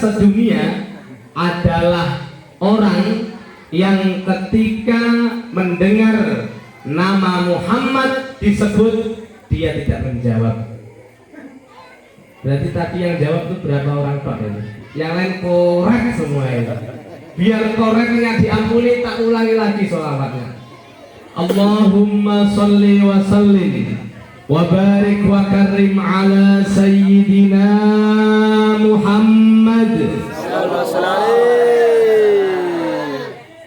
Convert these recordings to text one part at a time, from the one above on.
sedunia adalah orang yang ketika mendengar nama Muhammad disebut dia tidak menjawab. Berarti tadi yang jawab itu berapa orang Pak ini? Yang lain korek semua ini. Biar koreknya diampuni, tak ulangi lagi sholawatnya. Allahumma sholli wa sallim wa barik wa karim ala sayyidina Muhammad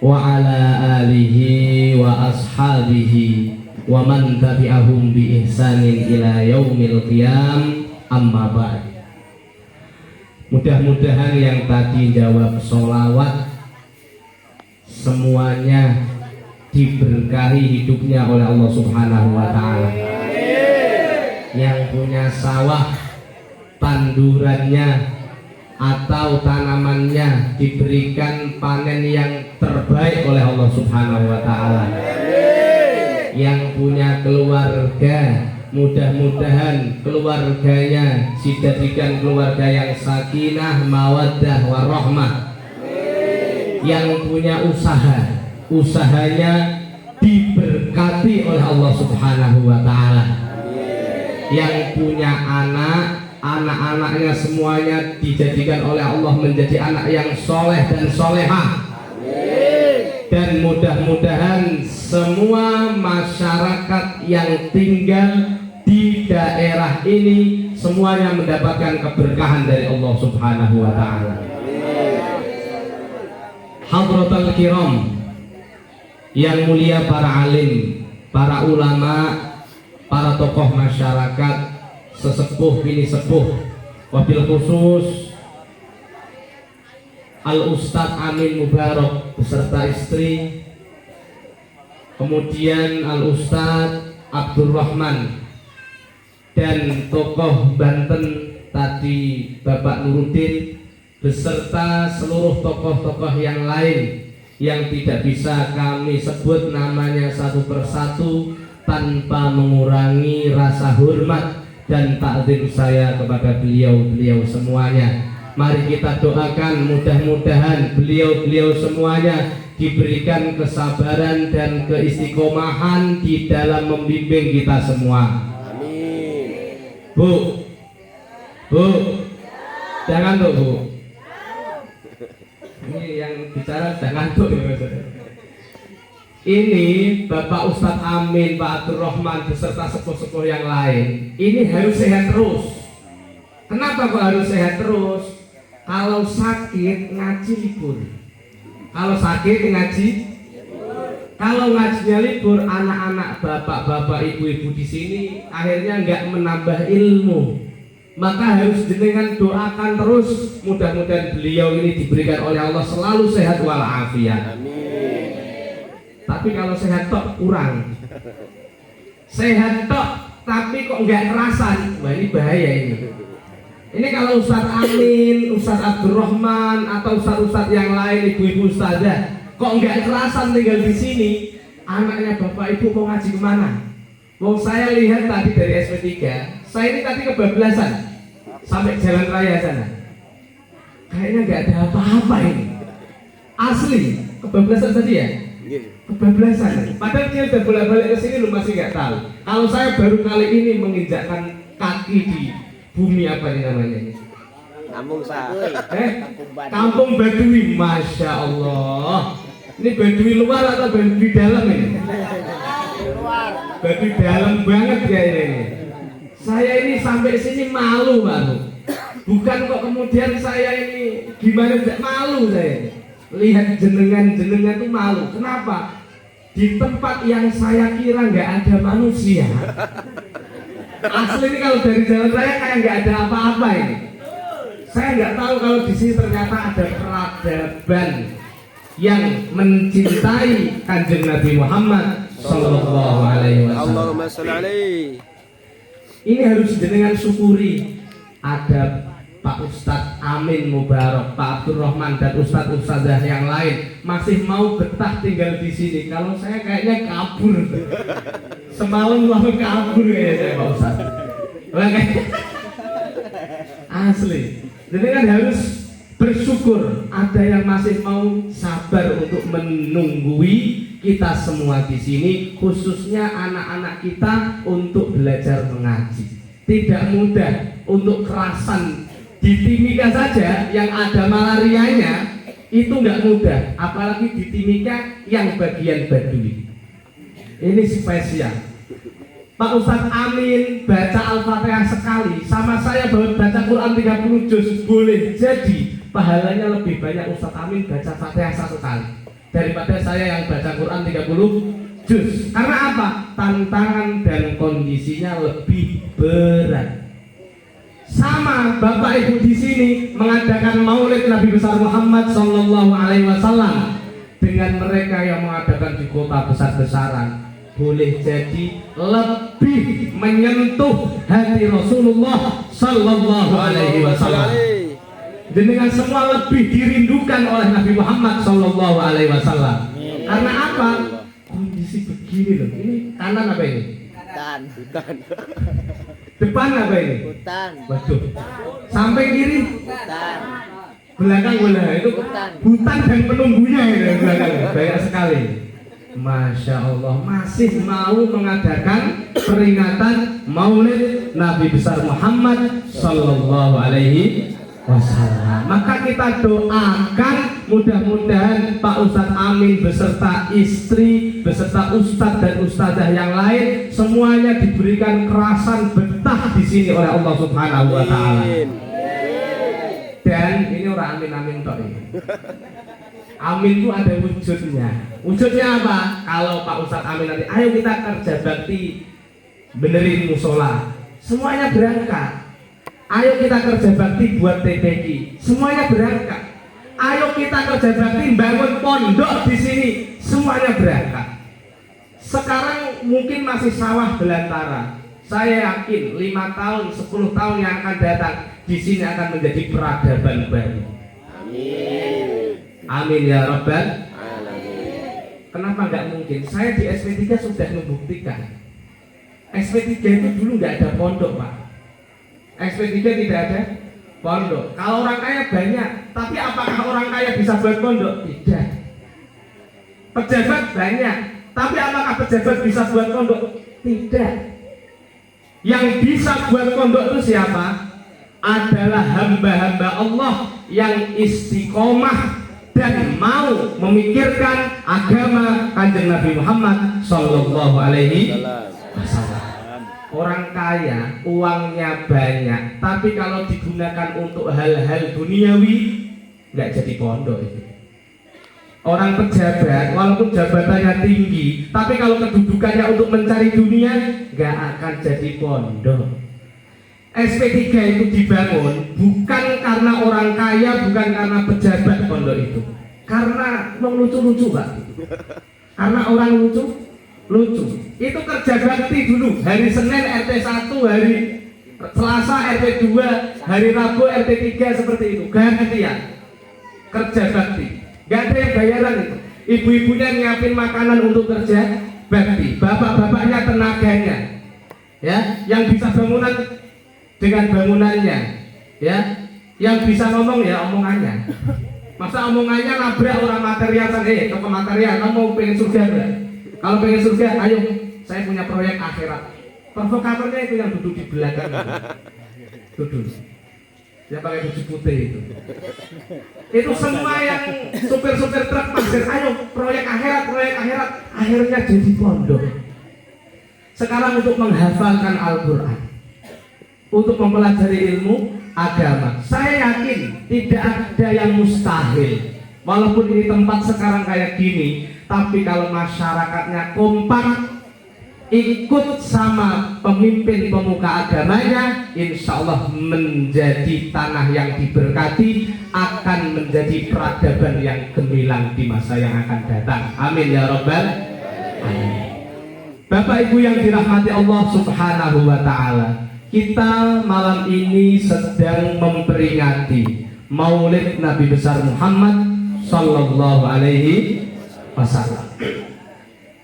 wa ala alihi wa ashabihi wa man tabi'ahum bi ihsanin ila yaumil qiyam. Amma ba'd. Mudah-mudahan yang tadi jawab sholawat semuanya diberkahi hidupnya oleh Allah Subhanahu wa ta'ala. Yang punya sawah, tandurannya atau tanamannya diberikan panen yang terbaik oleh Allah Subhanahu wa ta'ala. Yang punya keluarga, mudah-mudahan keluarganya dijadikan keluarga yang sakinah, mawaddah, warahmah. Yang punya usaha, usahanya diberkati oleh Allah Subhanahu wa ta'ala. Yang punya anak, anak-anaknya semuanya dijadikan oleh Allah menjadi anak yang soleh dan solehah. Dan mudah-mudahan semua masyarakat yang tinggal di daerah ini semuanya mendapatkan keberkahan dari Allah Subhanahu wa ta'ala. Hadratul kiram, yang mulia para alim, para ulama, para tokoh masyarakat, sesepuh bini sepuh, wabil khusus Al-Ustadz Amin Mubarak beserta istri, kemudian Al-Ustadz Abdul Rahman, dan tokoh Banten tadi Bapak Nuruddin beserta seluruh tokoh-tokoh yang lain yang tidak bisa kami sebut namanya satu persatu tanpa mengurangi rasa hormat dan takzim saya kepada beliau-beliau semuanya. Mari kita doakan mudah-mudahan beliau-beliau semuanya diberikan kesabaran dan keistiqomahan di dalam membimbing kita semua. Amin. Bu, jangan tuh Bu. Ini yang bicara jangan tuh. Ini Bapak Ustadz Amin, Pak Abdul Rahman beserta sepuh-sepuh yang lain. Ini harus sehat terus. Kenapa kok harus sehat terus? Kalau sakit ngaji libur. Kalau sakit ngaji. Kalau ngajinya libur, anak-anak, bapak-bapak, ibu-ibu di sini akhirnya nggak menambah ilmu. Maka harus jenengan doakan terus, mudah-mudahan beliau ini diberikan oleh Allah selalu sehat walafiat. Amin. Tapi kalau sehat tok kurang. Sehat tok tapi kok nggak kerasan, wah ini bahaya ini. Ini kalau Ustadz Amin, Ustadz Abdul Rahman atau Ustadz yang lain, ibu-ibu ustazah, kok nggak kerasan tinggal di sini, anaknya bapak ibu mau ngaji kemana? Mau saya lihat tadi dari SP3, saya ini tadi kebablasan sampai jalan raya sana. Kayaknya nggak ada apa-apa ini. Asli, kebablasan tadi ya? Kebablasan. Padahal dia udah bolak-balik ke sini, lu masih nggak tahu. Kalau saya baru kali ini menginjakkan kaki di bumi apa ini namanya? Kampung Badui, Masya Allah. Ini Badui luar atau Badui dalam ini? Badui dalam banget ya ini. Saya ini sampai sini malu baru. Bukan kok kemudian saya ini gimana, tidak malu saya. Lihat jenengan tuh malu. Kenapa? Di tempat yang saya kira nggak ada manusia. Asli ini kalau dari jalan raya kayak nggak ada apa-apa ini. Saya nggak tahu kalau di sini ternyata ada peradaban yang mencintai Kanjeng Nabi Muhammad Sallallahu Alaihi Wasallam. Ini harus jenengan syukuri. Ada Pak Ustadz Amin Mubarak, Pak Abdul Rahman dan Ustadz-ustadzah yang lain masih mau betah tinggal di sini. Kalau saya kayaknya kabur. Semalam mau kabur ya saya Pak Ustadz. Asli. Jadi kan harus syukur ada yang masih mau sabar untuk menunggui kita semua di sini, khususnya anak-anak kita untuk belajar mengaji. Tidak mudah untuk kerasan di Timika saja yang ada malarianya itu nggak mudah, apalagi di Timika yang bagian Baduy. Ini spesial. Pak Ustadz Amin baca Al-Fatihah sekali sama saya baca Quran 30 juz, boleh jadi pahalanya lebih banyak Ustadz Amin baca Fatihah 1 kali daripada saya yang baca Quran 30 juz. Karena apa? Tantangan dan kondisinya lebih berat. Sama Bapak Ibu di sini mengadakan Maulid Nabi besar Muhammad Sallallahu Alaihi Wasallam dengan mereka yang mengadakan di kota besar-besaran, boleh jadi lebih menyentuh hati Rasulullah Sallallahu Alaihi Wasallam. Dengan semua lebih dirindukan oleh Nabi Muhammad Sallallahu Alaihi Wasallam. Karena apa? Kondisi begini loh. Ini kanan apa ini? Hutan. Depan apa ini? Hutan. Waduh. Sampai kiri? Hutan. Belakang bola itu hutan dan penunggunya itu belakang. Banyak sekali. Masya Allah, masih mau mengadakan peringatan Maulid Nabi besar Muhammad Sallallahu Alaihi Wasallam. Maka kita doakan mudah-mudahan Pak Ustadz Amin beserta istri, beserta ustadz dan ustadzah yang lain semuanya diberikan kerasan betah di sini oleh Allah Subhanahu Wa Taala. Dan ini orang amin tok ini. Amin itu ada wujudnya. Wujudnya apa? Kalau Pak Ustadz Amin nanti, ayo kita kerja bakti benerin musola, semuanya berangkat. Ayo kita kerja bakti buat TPQ, semuanya berangkat. Ayo kita kerja bakti bangun pondok di sini, semuanya berangkat. Sekarang mungkin masih sawah belantara. Saya yakin 5 tahun, 10 tahun yang akan datang di sini akan menjadi peradaban baru. Amin. Amin ya Rabbal Alamin. Kenapa nggak mungkin? Saya di SP3 sudah membuktikan. SP3 itu dulu nggak ada pondok, Pak. SP3 tidak ada pondok. Kalau orang kaya banyak, tapi apakah orang kaya bisa buat pondok? Tidak. Pejabat banyak, tapi apakah pejabat bisa buat pondok? Tidak. Yang bisa buat pondok itu siapa? Adalah hamba-hamba Allah yang istiqomah dan mau memikirkan agama Kanjeng Nabi Muhammad Sallallahu Alaihi Wasallam. Orang kaya, uangnya banyak, tapi kalau digunakan untuk hal-hal duniawi, nggak jadi pondok itu. Orang pejabat, walaupun jabatannya tinggi, tapi kalau kedudukannya untuk mencari dunia, nggak akan jadi pondok. SP3 itu dibangun bukan karena orang kaya, bukan karena pejabat pondok itu, karena lucu-lucu, Pak. Karena orang lucu. Itu kerja bakti dulu. Hari Senin RT 1, hari Selasa RT 2, hari Rabu RT 3, seperti itu. Gantian kerja bakti. Gak ada yang bayaran itu. Ibu-ibunya nyiapin makanan untuk kerja bakti. Bapak-bapaknya tenaganya. Ya, yang bisa bangunan dengan bangunannya. Ya, yang bisa ngomong ya omongannya. Masa omongannya nabrak orang material kan? Toko material, kamu mau pengen surga enggak? Kalau pengen surga, ayo, saya punya proyek akhirat. Provokatornya itu yang duduk di belakang. Duduk. Ya pakai baju putih itu. Itu semua yang supir-supir truk pasir, ayo proyek akhirat, akhirnya jadi pondok. Sekarang untuk menghafalkan Al-Quran, untuk mempelajari ilmu agama, saya yakin tidak ada yang mustahil. Walaupun ini tempat sekarang kayak gini, tapi kalau masyarakatnya kompak, ikut sama pemimpin pemuka agamanya, insya Allah menjadi tanah yang diberkati, akan menjadi peradaban yang gemilang di masa yang akan datang. Amin ya Rabbal Alamin. Bapak Ibu yang dirahmati Allah Subhanahu wa Ta'ala, kita malam ini sedang memperingati Maulid Nabi besar Muhammad Sallallahu Alaihi Wasallam.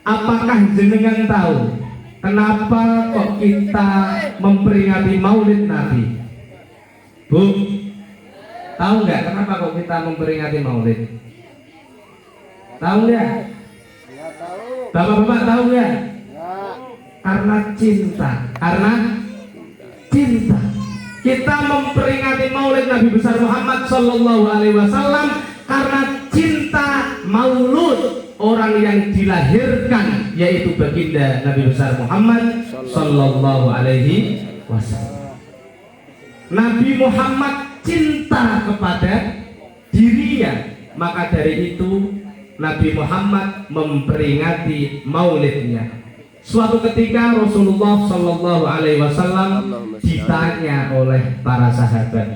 Apakah jenengan tahu kenapa kok kita memperingati Maulid Nabi? Bu, Tahu nggak kenapa kok kita memperingati Maulid? Tahu nggak? Nggak tahu. Bapak-bapak tahu nggak? Nggak. Karena cinta. Karena cinta. Kita memperingati Maulid Nabi besar Muhammad Sallallahu Alaihi Wasallam karena cinta Maulud orang yang dilahirkan, yaitu baginda Nabi besar Muhammad Sallallahu Alaihi Wasallam. Nabi Muhammad cinta kepada dirinya, maka dari itu Nabi Muhammad memperingati Maulidnya. Suatu ketika Rasulullah Sallallahu Alaihi Wasallam ditanya oleh para sahabat,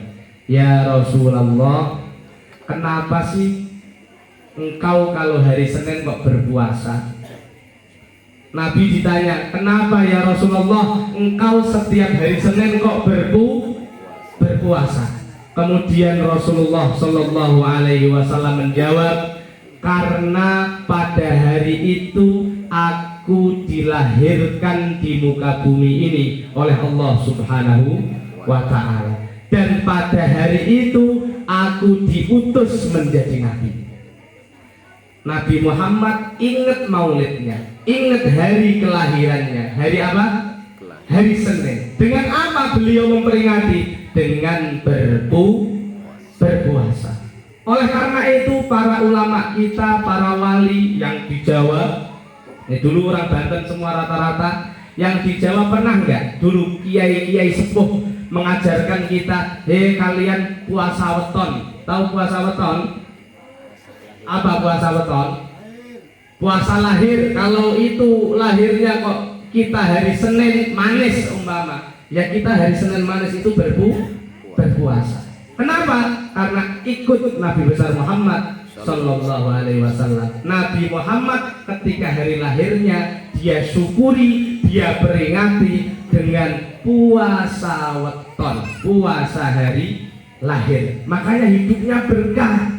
"Ya Rasulullah, kenapa sih engkau kalau hari Senin kok berpuasa?" Nabi ditanya, "Kenapa ya Rasulullah engkau setiap hari Senin kok berpuasa?" Kemudian Rasulullah Sallallahu Alaihi Wasallam menjawab, "Karena pada hari itu aku dilahirkan di muka bumi ini oleh Allah Subhanahu wa Ta'ala, dan pada hari itu aku diutus menjadi nabi." Nabi Muhammad ingat maulidnya, ingat hari kelahirannya. Hari apa? Hari Senin. Dengan apa beliau memperingati? Dengan berpuasa. Oleh karena itu para ulama kita, para wali yang di Jawa, dulu orang Banten semua rata-rata, yang di Jawa pernah nggak dulu kiai-kiai sepuh mengajarkan kita, kalian puasa weton. Tahu puasa weton? Apa puasa weton? Puasa lahir. Kalau itu lahirnya kok kita hari Senin manis umpama, ya kita hari Senin manis itu berpuasa. Kenapa? Karena ikut Nabi besar Muhammad Sallallahu Alaihi Wasallam. Nabi Muhammad ketika hari lahirnya dia syukuri, dia peringati dengan puasa weton, puasa hari lahir. Makanya hidupnya berkah.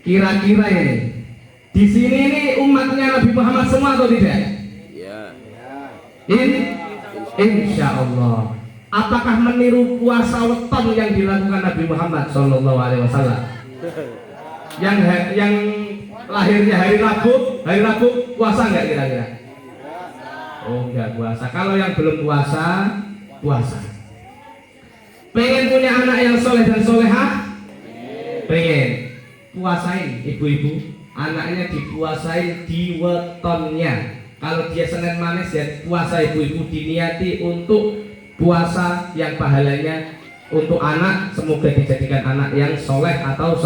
Kira-kira ini di sini ini umatnya Nabi Muhammad semua atau tidak? Ya. Insya Allah. Apakah meniru puasa weton yang dilakukan Nabi Muhammad Sallallahu Alaihi Wasallam? Yang lahirnya hari Rabu puasa nggak kira-kira? Oh, nggak puasa. Kalau yang belum puasa, puasa. Pengen punya anak yang soleh dan solehah? Pengen. Puasain ibu-ibu, anaknya dipuasain di wetonnya. Kalau dia Senin manis, ya puasa ibu-ibu diniati untuk puasa yang pahalanya untuk anak, semoga dijadikan anak yang soleh atau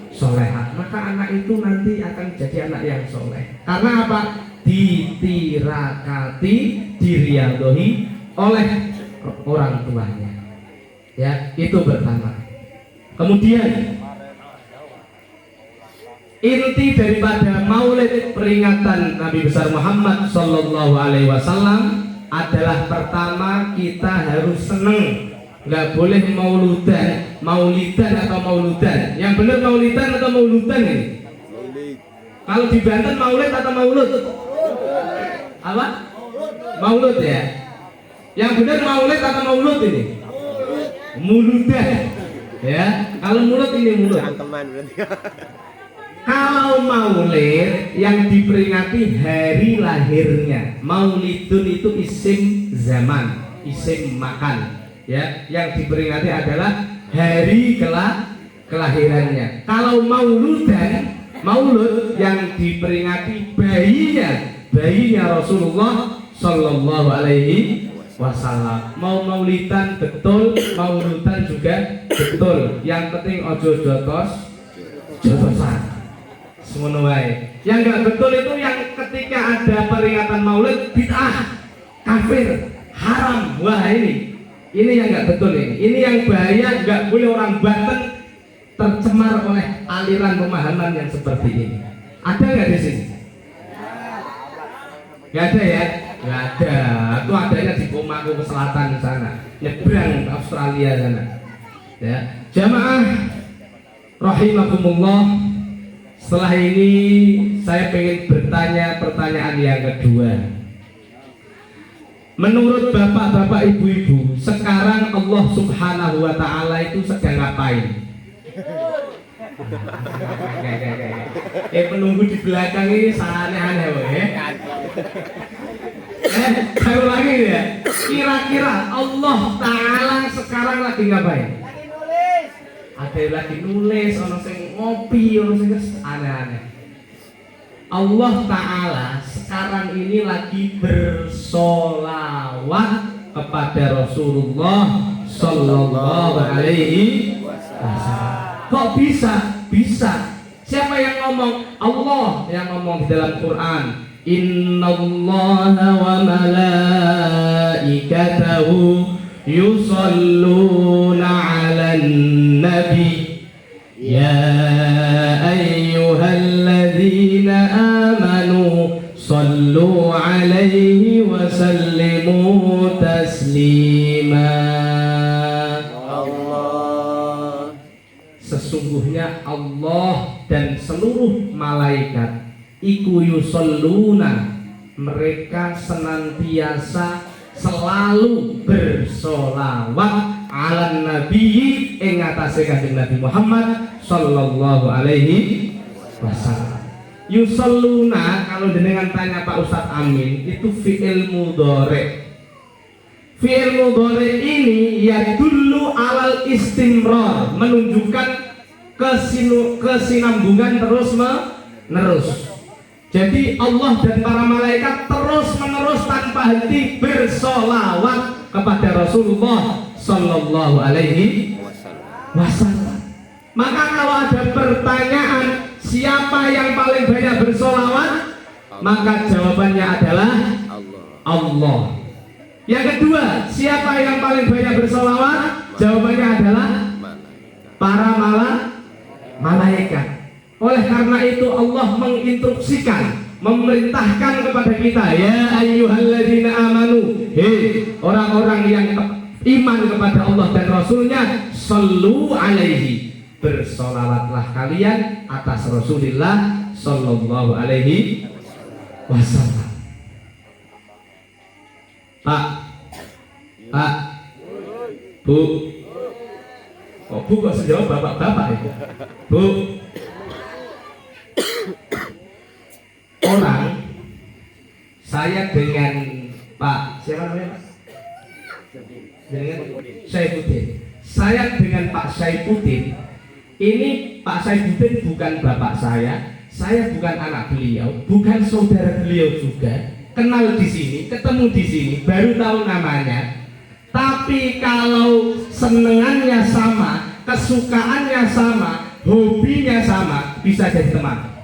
soleha. Maka anak itu nanti akan jadi anak yang soleh. Karena apa? Ditirakati, diriadohi oleh orang tuanya. Ya, itu pertama. Kemudian inti daripada maulid peringatan Nabi besar Muhammad Sallallahu Alaihi Wasallam adalah pertama kita harus seneng. Nggak boleh maulidan atau mauludan. Yang benar maulidan atau mauludan ini? Kalau di Banten maulid atau maulud? Apa? Maulud ya. Yang benar maulid atau maulud ini? Muludan. Ya. Kalau mulut ini mulut. Kalau maulid yang diperingati hari lahirnya, maulidun itu isim zaman, isim makan. Ya, yang diperingati adalah hari kelahirannya. Kalau maulud yang diperingati bayinya Rasulullah Sallallahu Alaihi Wasallam. Mau maulidan betul, mauludan juga betul. Yang penting ojo jotosan. Semono wae. Yang nggak betul itu yang ketika ada peringatan maulid bid'ah, kafir, haram. Wah ini yang nggak betul ini. Ini yang bahaya, nggak boleh orang Banten tercemar oleh aliran pemahaman yang seperti ini. Ada nggak di sini? Nggak ada ya? Nggak ada. Itu adanya di Komaku ke selatan sana, nyebrang ke Australia sana. Ya, jamaah rahimakumullah. Setelah ini saya ingin bertanya pertanyaan yang kedua. Menurut bapak-bapak ibu-ibu, sekarang Allah Subhanahu wa Ta'ala itu sedang ngapain? Penunggu di belakang ini aneh-aneh ya. Saya ulangi ya. Kira-kira Allah Ta'ala sekarang lagi ngapain? Ada yang lagi nulis, orang yang ngopi, orang yang aneh-aneh. Allah Ta'ala sekarang ini lagi bersolawat kepada Rasulullah Sallallahu Alaihi Wasallam. Kok bisa? Bisa. Siapa yang ngomong? Allah yang ngomong di dalam Quran. Innallaha wa malaikatahu yusalluna 'alan nabi ya ayyuhalladzina amanu sallu 'alaihi wa sallimu taslima. Sesungguhnya Allah dan seluruh malaikat iku yusalluna, mereka senantiasa selalu bersolawat ala nabi ing atase kanjeng Nabi Muhammad sallallahu alaihi wasallam. Yusalluna, kalau dengan tanya Pak Ustadz Amin, itu fi'il mudhari. Fi'il mudhari ini ya dulu alal istimrar, menunjukkan kesinambungan terus menerus. Jadi Allah dan para malaikat terus menerus tanpa henti bersolawat kepada Rasulullah Sallallahu Alaihi Wasallam. Maka kalau ada pertanyaan siapa yang paling banyak bersolawat, maka jawabannya adalah Allah. Yang kedua, siapa yang paling banyak bersolawat? Jawabannya adalah para malaikat. Oleh karena itu Allah menginstruksikan, memerintahkan kepada kita, ya ayyuhalladzina amanu, hei orang-orang yang iman kepada Allah dan Rasulnya, sallu alaihi, bersolawatlah kalian atas Rasulullah sallallahu alaihi wasallam. Pak, Bu, oh Bu kok sejauh bapak-bapak itu, Bu. Orang saya dengan Pak siapa namanya Pak? Dengan Saifuddin. Saya dengan Pak Saifuddin. Ini Pak Saifuddin bukan bapak saya bukan anak beliau, bukan saudara beliau juga. Kenal di sini, ketemu di sini, baru tahu namanya. Tapi kalau senengannya sama, kesukaannya sama, hobinya sama, bisa jadi teman.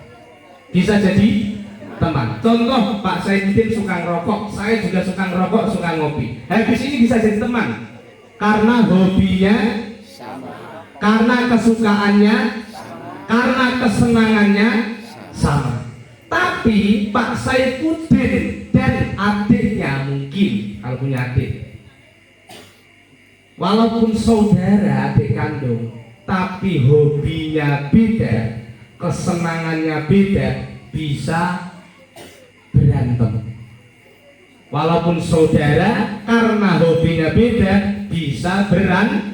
Bisa jadi teman. Contoh Pak Saifuddin suka ngerokok, saya juga suka ngerokok, suka ngopi. Habis ini bisa jadi teman karena hobinya sama, karena kesukaannya sama, karena kesenangannya sama. Tapi Pak Saifuddin dan adiknya mungkin kalau punya adik, walaupun saudara adik kandung, tapi hobinya beda, kesenangannya beda, bisa berantem. Walaupun saudara, karena hobinya beda, bisa berantem.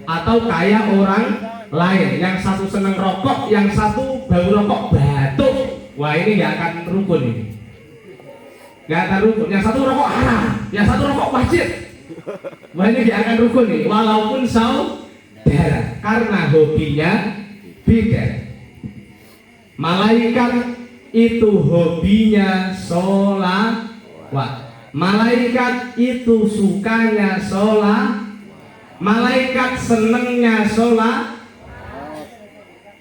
Atau kayak orang lain, yang satu seneng rokok, yang satu bau rokok batuk. Wah, ini nggak akan rukun ini. Nggak akan rukun. Yang satu rokok haram, yang satu rokok wajib. Wah, ini nggak akan rukun ini. Walaupun saudara, karena hobinya beda. Malaikat itu hobinya sholawat. Malaikat itu sukanya sholat. Malaikat senengnya sholat.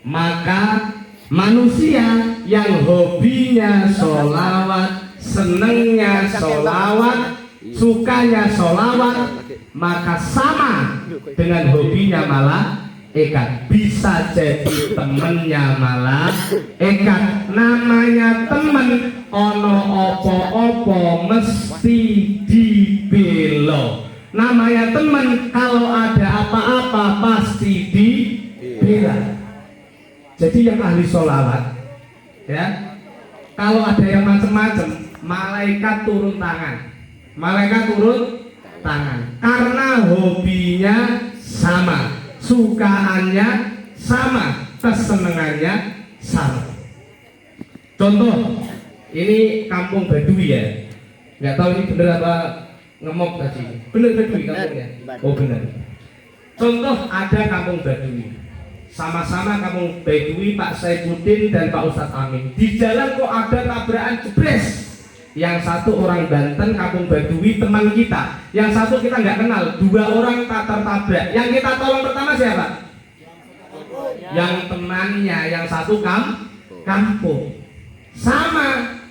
Maka manusia yang hobinya sholawat, senengnya sholawat, sukanya sholawat, maka sama dengan hobinya malaikat, bisa jadi temennya malaikat. Namanya temen, ono opo-opo mesti dibelo. Namanya temen, kalau ada apa-apa pasti dibela. Jadi yang ahli sholawat, ya, kalau ada yang macam-macam, malaikat turun tangan. malaikat turun tangan. Karena hobinya sama, sukaannya sama, kesenangannya sama. Contoh, ini kampung Baduy ya. Nggak tahu ini bener apa ngemok tadi. Bener Baduy kampungnya? Oh bener. Contoh ada kampung Baduy. Sama-sama kampung Baduy, Pak Saifuddin dan Pak Ustadz Amin. Di jalan kok ada tabrakan jebres. Yang satu orang Banten, kampung Baduy, teman kita. Yang satu kita nggak kenal. 2 orang tak tertabrak. Yang kita tolong pertama siapa? Yang temannya. Yang satu kampung. Sama.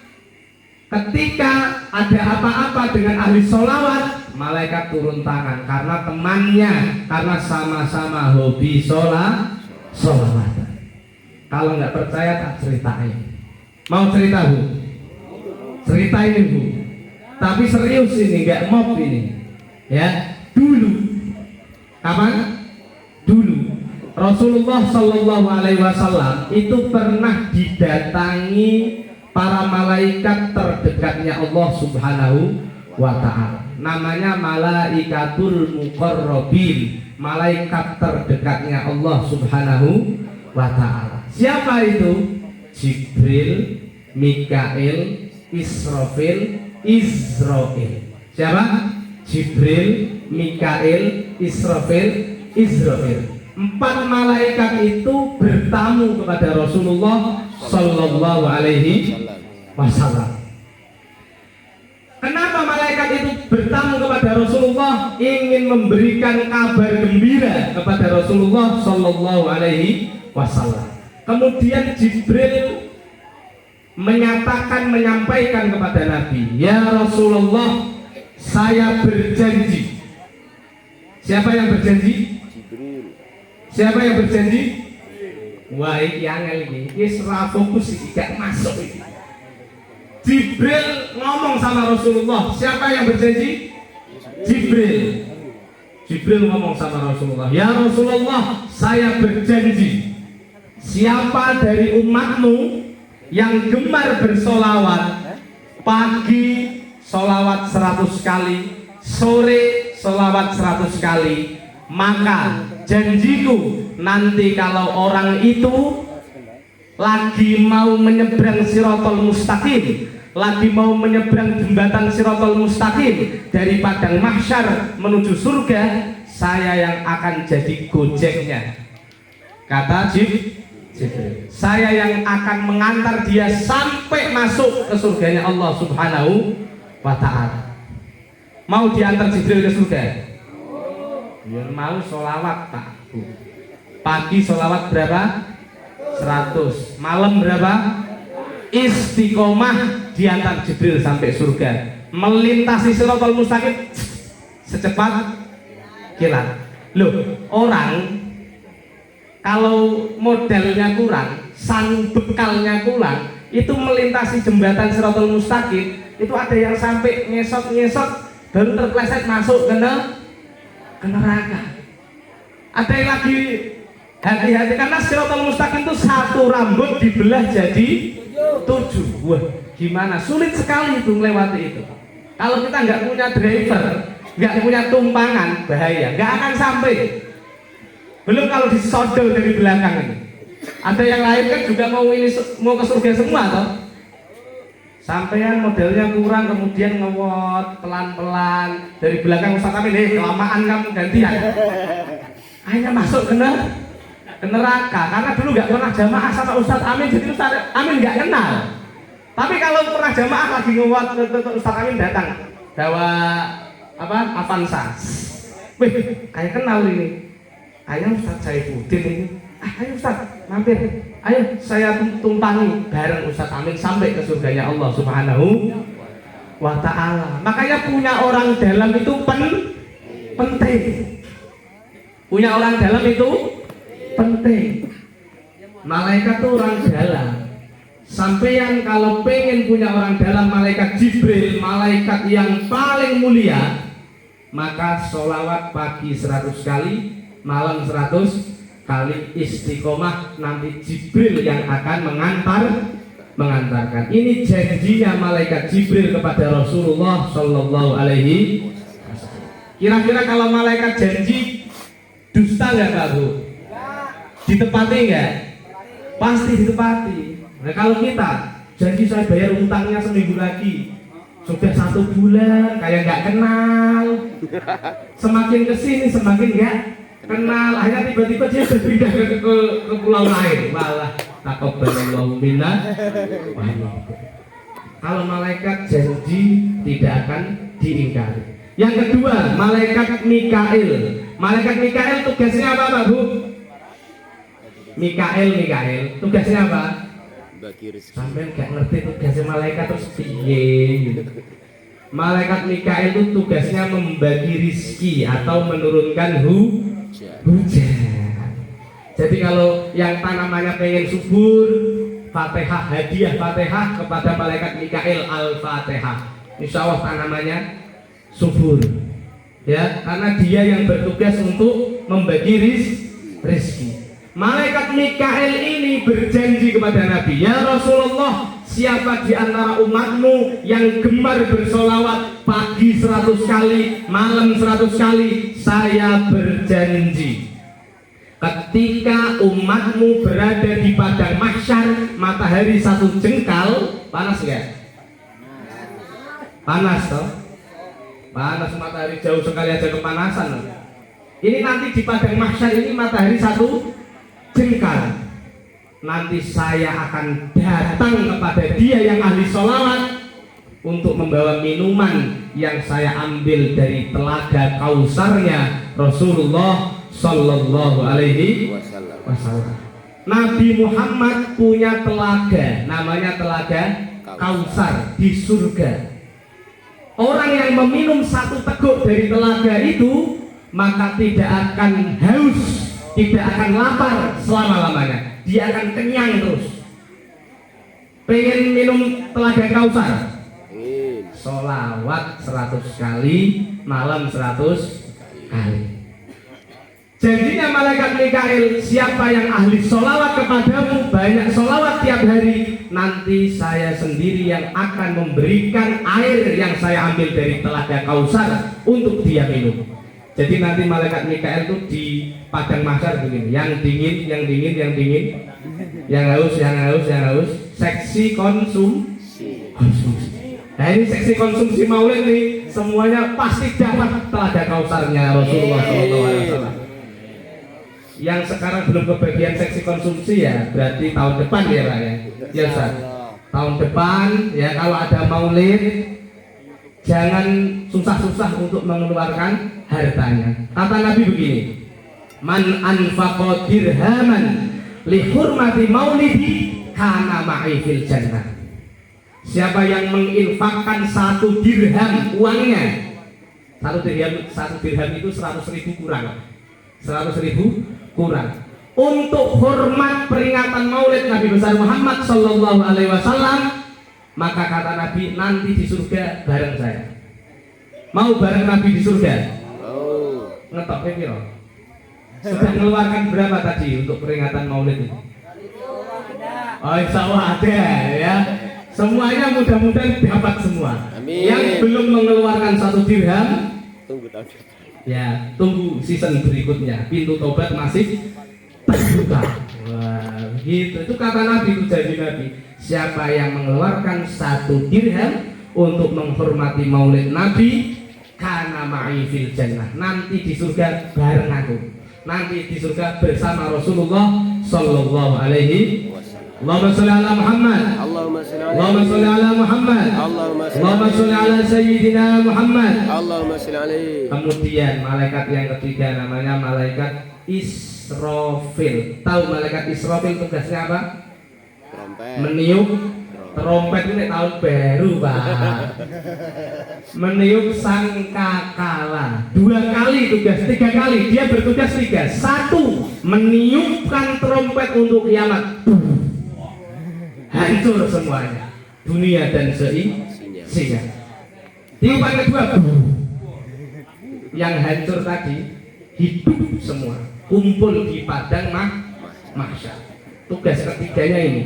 Ketika ada apa-apa dengan ahli sholawat, malaikat turun tangan karena temannya, karena sama-sama hobi sholawat. Kalau nggak percaya tak ceritain. Mau cerita Bu? Ceritain Bu. Tapi serius ini, nggak mob ini. Ya, dulu. Kapan? Dulu. Rasulullah Shallallahu Alaihi Wasallam itu pernah didatangi para malaikat terdekatnya Allah Subhanahu wa Ta'ala. Namanya malaikatul muqarrabin, malaikat terdekatnya Allah Subhanahu wa Ta'ala. Siapa itu? Jibril, Mikail, Israfil, Izrail. Siapa? Jibril, Mikail, Israfil, Izrail. 4 malaikat itu bertamu kepada Rasulullah Sallallahu Alaihi Wasallam. Kenapa malaikat itu bertamu kepada Rasulullah? Ingin memberikan kabar gembira kepada Rasulullah Sallallahu Alaihi Wasallam. Kemudian Jibril menyampaikan kepada Nabi, ya Rasulullah, saya berjanji. Siapa yang berjanji? Siapa yang berjanji? Wah, iki angel iki. Wis ora fokus iki, gak masuk iki. Jibril ngomong sama Rasulullah. Siapa yang berjanji? Jibril. Jibril ngomong sama Rasulullah, ya Rasulullah, saya berjanji, siapa dari umatmu yang gemar bersolawat, pagi solawat 100 kali, sore solawat 100 kali, maka janjiku nanti kalau orang itu lagi mau menyeberang Shirathul Mustaqim, lagi mau menyeberang jembatan Shirathul Mustaqim dari padang mahsyar menuju surga, saya yang akan jadi gojeknya. Kata Jibril, saya yang akan mengantar dia sampai masuk ke surganya Allah Subhanahu wa Ta'ala. Mau diantar Jibril ke surga? Ya mau sholawat Pak Bu. Pagi sholawat berapa? 100. Malam berapa? Istiqomah diantar Jibril sampai surga, melintasi Shirathul Mustaqim secepat kilat. Loh, orang kalau modalnya kurang, sang bekalnya kurang, itu melintasi jembatan Shirathul Mustaqim, itu ada yang sampai ngesot baru terpleset masuk ke neraka. Ada yang lagi hati-hati karena Shirathul Mustaqim itu satu rambut dibelah jadi 7. Wah, gimana? Sulit sekali itu melewati itu. Kalau kita nggak punya driver, nggak punya tumpangan, bahaya, nggak akan sampai. Belum kalau disodol dari belakang ini. Ada yang lain kan juga mau ke surga semua toh. Sampean modelnya kurang, kemudian ngewot pelan-pelan dari belakang Ustaz Amin, kelamaan kamu gantian. Akhirnya masuk ke neraka karena dulu nggak pernah jamaah sama Ustaz Amin, jadi Ustaz Amin nggak kenal. Tapi kalau pernah jamaah lagi ngewot, Ustaz Amin datang bawa Avanza. Wih, kayak kenal ini. Ayo Ustaz Saifuddin ini. Ayo Ustaz, mampir. Ayo saya tumpangi bareng Ustaz Amin sampai ke surganya Allah Subhanahu wa Ta'ala. Makanya punya orang dalam itu penting. Punya orang dalam itu penting. Malaikat itu orang dalam. Sampeyan kalau pengen punya orang dalam, malaikat Jibril, malaikat yang paling mulia, maka sholawat pagi 100 kali, malam 100 kali, istiqomah, nanti Jibril yang akan mengantar mengantarkan. Ini janjinya malaikat Jibril kepada Rasulullah Shallallahu Alaihi Wasallam. Kira-kira kalau malaikat janji dusta nggak Pak Bu? Ditepati nggak? Pasti ditepati. Nah kalau kita janji saya bayar utangnya seminggu lagi, sudah 1 bulan kayak nggak kenal, semakin kesini semakin nggak kenal, akhirnya tiba-tiba dia berpindah ke pulau lain, malah taqabbalallahu minna. Kalau malaikat janji tidak akan diingkari. Yang kedua, malaikat Mikail. Malaikat Mikail tugasnya apa Pak Bu? Mikail tugasnya apa? Bagi rezeki. Sampai nggak ngerti tugasnya malaikat terus piye gitu. Malaikat Mikail itu tugasnya membagi rizki atau menurunkan hujan. Jadi kalau yang tanamannya pengen subur, Fatihah, hadiah Fatihah kepada malaikat Mikail, Al-Fatihah. Insya Allah tanamannya subur. Ya, karena dia yang bertugas untuk membagi rizki. Malaikat Mikail ini berjanji kepada Nabi, ya Rasulullah, siapa di antara umatmu yang gemar bersolawat pagi 100 kali, malam 100 kali, saya berjanji ketika umatmu berada di padang mahsyar, matahari 1 jengkal, panas nggak? Panas toh? Panas, matahari jauh sekali aja kepanasan. Ini nanti di padang mahsyar ini matahari 1 jengkal. Nanti saya akan datang kepada dia yang ahli sholawat untuk membawa minuman yang saya ambil dari telaga Kausarnya Rasulullah Sallallahu Alaihi Wasallam. Nabi Muhammad punya telaga, namanya telaga Kausar di surga. Orang yang meminum 1 teguk dari telaga itu maka tidak akan haus, tidak akan lapar selama-lamanya. Dia akan kenyang terus. Pengen minum telaga Kausar? Sholawat 100 kali, malam 100 kali. Janjinya malaikat Mikail, siapa yang ahli sholawat kepadamu, banyak sholawat tiap hari, nanti saya sendiri yang akan memberikan air yang saya ambil dari telaga Kausar untuk dia minum. Jadi nanti malaikat Mikail itu di padang mahsyar begini, yang dingin, yang haus, seksi konsumsi. Nah ini seksi konsumsi maulid nih, semuanya pasti dapat telaga Kausarnya Rasulullah SAW. Yang sekarang belum kebagian seksi konsumsi ya berarti tahun depan ya Pak ya. Ya Ustaz. Tahun depan ya kalau ada maulid jangan susah-susah untuk mengeluarkan hartanya. Kata Nabi begini, man anfaqa dirhaman li hurmati maulidi kana ma'i fil jannah. Siapa yang menginfakkan 1 dirham uangnya, 1 dirham itu 100.000 kurang, 100.000 kurang, untuk hormat peringatan maulid Nabi besar Muhammad Sallallahu Alaihi Wasallam, maka kata Nabi nanti di surga bareng saya. Mau bareng Nabi di surga? Ngetok kira. Sudah mengeluarkan berapa tadi untuk peringatan maulid itu? Oh insya Allah ada ya. Semuanya mudah-mudahan dapat semua. Amin. Yang belum mengeluarkan 1 dirham, tunggu tahun depan. Ya, tunggu season berikutnya. Pintu tobat masih terbuka. Wah, gitu. Itu kata Nabi, itu janji Nabi. Siapa yang mengeluarkan 1 dirham untuk menghormati maulid Nabi, kana ma'i fil jannah. Nanti di surga bareng aku. Nanti di surga bersama Rasulullah Sallallahu Alaihi Wasallam. Allahumma sholli ala Muhammad. Allahumma sholli ala Muhammad. Allahumma sholli ala Sayyidina Muhammad. Allahumma sholli alaihi. Kemudian malaikat yang ketiga namanya malaikat Israfil. Tahu malaikat Israfil tugasnya apa? Trompet. Meniup trompet ini tahun baru Pak. Meniup sangkakala. 2 kali tugas, 3 kali dia bertugas 3. 1 meniupkan trompet untuk kiamat. Hancur semuanya, dunia dan seisinya. Tiupan kedua, yang hancur tadi hidup semua, kumpul di padang mahsyar. Tugas ketiganya ini.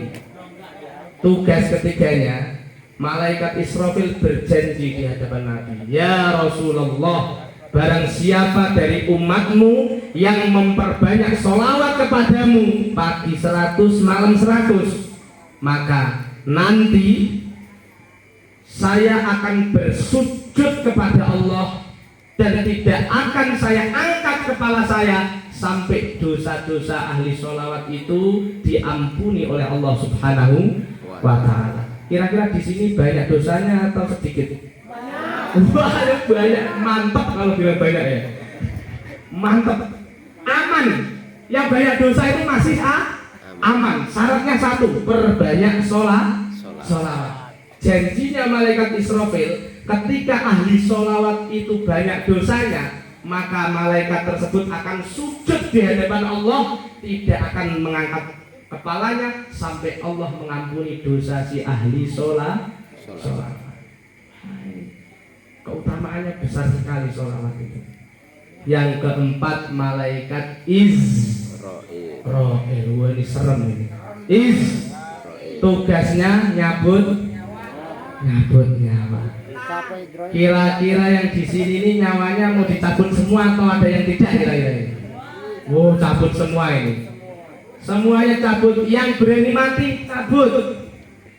tugas ketiganya, malaikat Israfil berjanji di hadapan Nabi, ya Rasulullah, barang siapa dari umatmu yang memperbanyak sholawat kepadamu pagi 100 malam 100, maka nanti saya akan bersujud kepada Allah dan tidak akan saya angkat kepala saya sampai dosa-dosa ahli sholawat itu diampuni oleh Allah Subhanahu wa Ta'ala. Kira-kira di sini banyak dosanya atau sedikit? Banyak, mantap kalau bilang banyak ya. Mantap, aman. Yang banyak dosa itu masih aman. Syaratnya satu, perbanyak sholawat. Janjinya malaikat Israfil, ketika ahli sholawat itu banyak dosanya, maka malaikat tersebut akan sujud di hadapan Allah, tidak akan mengangkat kepalanya sampai Allah mengampuni dosa si ahli sholawat. Keutamaannya besar sekali sholawat itu. Yang keempat, malaikat Israfil. Wah, ini serem ini. Tugasnya nyabut nyawa. Kira-kira yang di sini ini nyawanya mau dicabut semua atau ada yang tidak kira-kira ini? Oh, cabut semua ini. Semuanya cabut. Yang berani mati cabut.